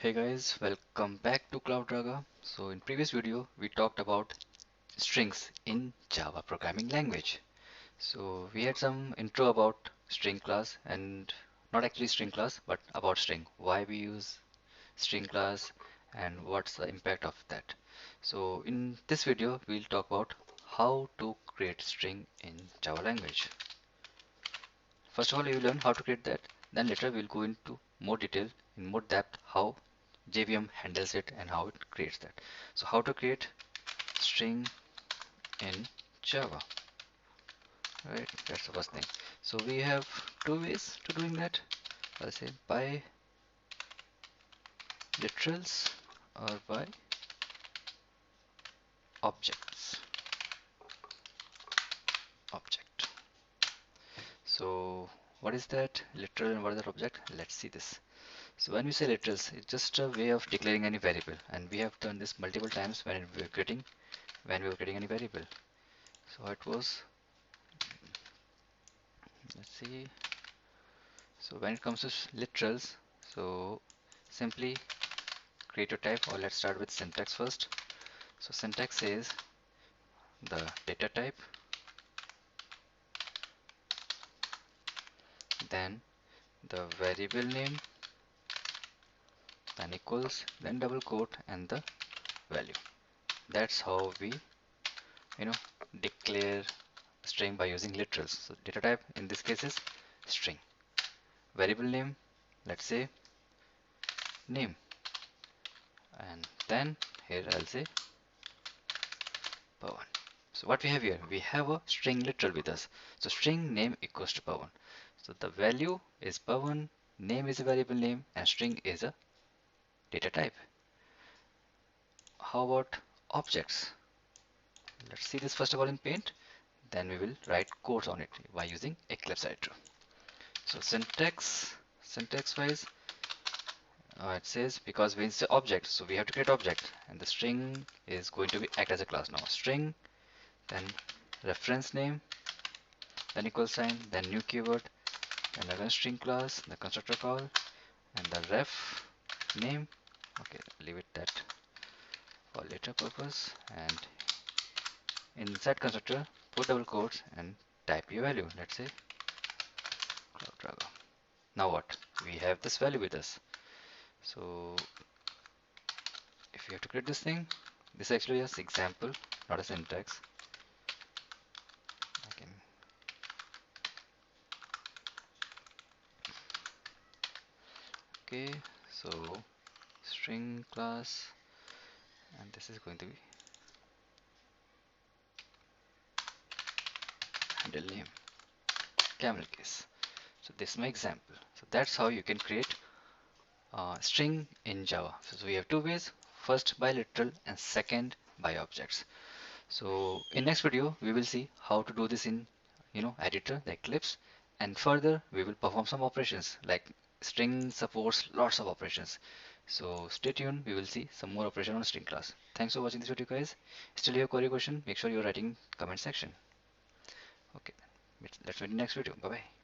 Hey guys, welcome back to CloudRaga. So in previous video we talked about strings in Java programming language. So we had some intro about string class and not actually string class but about string. Why we use string class and what's the impact of that. So in this video we'll talk about how to create string in Java language. First of all, you learn how to create that. Then later we'll go into more detail, in more depth, how JVM handles it and how it creates that. So how to create string in Java, right? That's the first thing. So we have two ways to doing that. I'll say by literals or by objects. Object. So what is that literal and what is that object? Let's see this. So when we say literals, it's just a way of declaring any variable, and we have done this multiple times when we were getting any variable. So it was, let's see. So when it comes to literals, so simply create your type, or let's start with syntax first. So syntax is the data type, then the variable name, then equals, then double quote, and the value. That's how we, you know, declare string by using literals. So data type in this case is string. Variable name, let's say name, and then here I'll say Pawan. So what we have here, we have a string literal with us. So string name equals to Pawan. So the value is Pawan, name is a variable name, and string is a data type. How about objects? Let's see this first of all in Paint. Then we will write codes on it by using Eclipse editor. So syntax wise, it says because we say object, so we have to create object, and the string is going to be act as a class now. String, then reference name, then equal sign, then new keyword, then again string class, the constructor call, and the ref name. Okay, leave it that for later purpose. And inside constructor, put double quotes and type your value. Let's say CloudRaga. Now what? We have this value with us. So if you have to create this thing, this actually is example, not a syntax. I can okay, so string class, and this is going to be handle name, camel case. So this is my example. So that's how you can create string in Java. So we have two ways: first by literal and second by objects. So in next video we will see how to do this in editor, the Eclipse, and further we will perform some operations like string supports lots of operations. So stay tuned, we will see some more operation on string class. Thanks for watching this video guys. Still you have query question, make sure you're writing comment section. Okay, let's meet in next video. Bye bye.